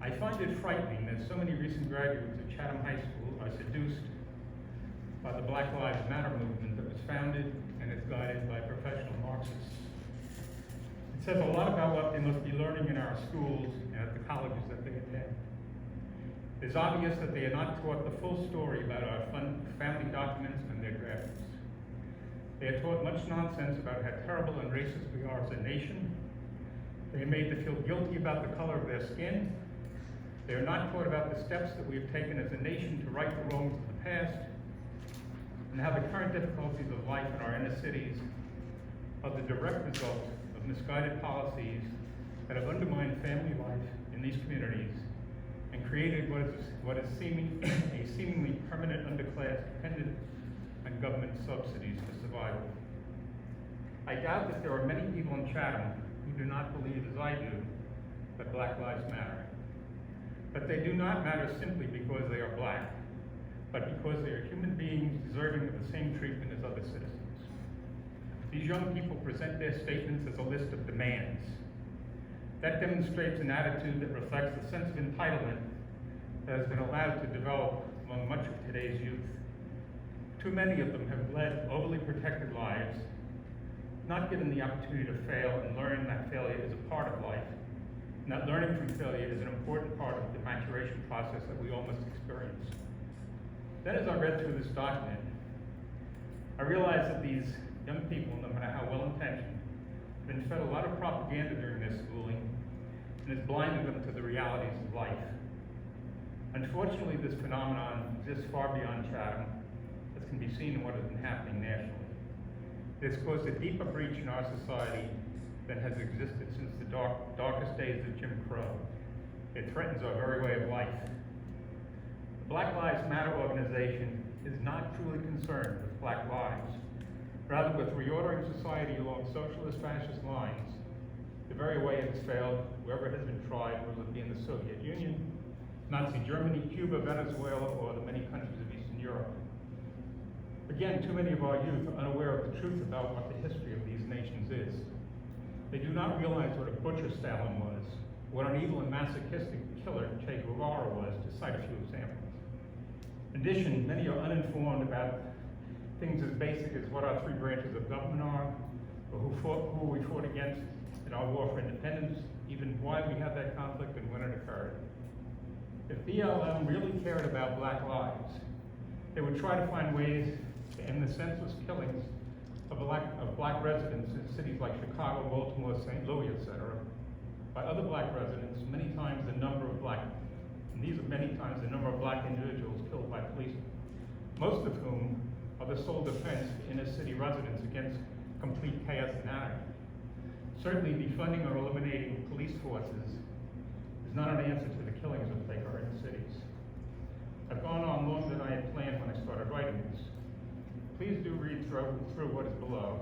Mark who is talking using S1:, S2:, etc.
S1: I find it frightening that so many recent graduates of Chatham High School are seduced by the Black Lives Matter movement that was founded and is guided by professional Marxists. It says a lot about what they must be learning in our schools and at the colleges that they attend. It is obvious that they are not taught the full story about our founding documents and their drafters. They are taught much nonsense about how terrible and racist we are as a nation. They are made to feel guilty about the color of their skin. They are not taught about the steps that we have taken as a nation to right the wrongs of the past, and how the current difficulties of life in our inner cities are the direct result of misguided policies that have undermined family life in these communities and created what is a seemingly permanent underclass dependent on government subsidies for survival. I doubt that there are many people in Chatham who do not believe, as I do, that Black lives matter. But they do not matter simply because they are black, but because they are human beings deserving of the same treatment as other citizens. These young people present their statements as a list of demands. That demonstrates an attitude that reflects the sense of entitlement that has been allowed to develop among much of today's youth. Too many of them have led overly protected lives, not given the opportunity to fail and learn that failure is a part of life, and that learning from failure is an important part of the maturation process that we all must experience. Then as I read through this document, I realized that these young people, no matter how well-intentioned, have been fed a lot of propaganda during their schooling and has blinded them to the realities of life. Unfortunately, this phenomenon exists far beyond Chatham, as can be seen in what has been happening nationally. It has caused a deeper breach in our society than has existed since the darkest days of Jim Crow. It threatens our very way of life. The Black Lives Matter organization is not truly concerned with black lives, rather with reordering society along socialist fascist lines, the very way it's failed wherever it has been tried, whether it be in the Soviet Union, Nazi Germany, Cuba, Venezuela, or the many countries of Eastern Europe. Again, too many of our youth are unaware of the truth about what the history of these nations is. They do not realize what a butcher Stalin was, what an evil and masochistic killer Che Guevara was, to cite a few examples. In addition, many are uninformed about things as basic as what our three branches of government are, or who we fought against in our war for independence, even why we had that conflict and when it occurred. If BLM really cared about black lives, they would try to find ways to end the senseless killings of black residents in cities like Chicago, Baltimore, St. Louis, etc., by other black residents, many times the number of black individuals killed by police, most of whom are the sole defense for inner city residents against complete chaos and anarchy. Certainly defunding or eliminating police forces is not an answer to the killings that plague our inner cities. I've gone on longer than I had planned when I started writing this. Please do read through what is below.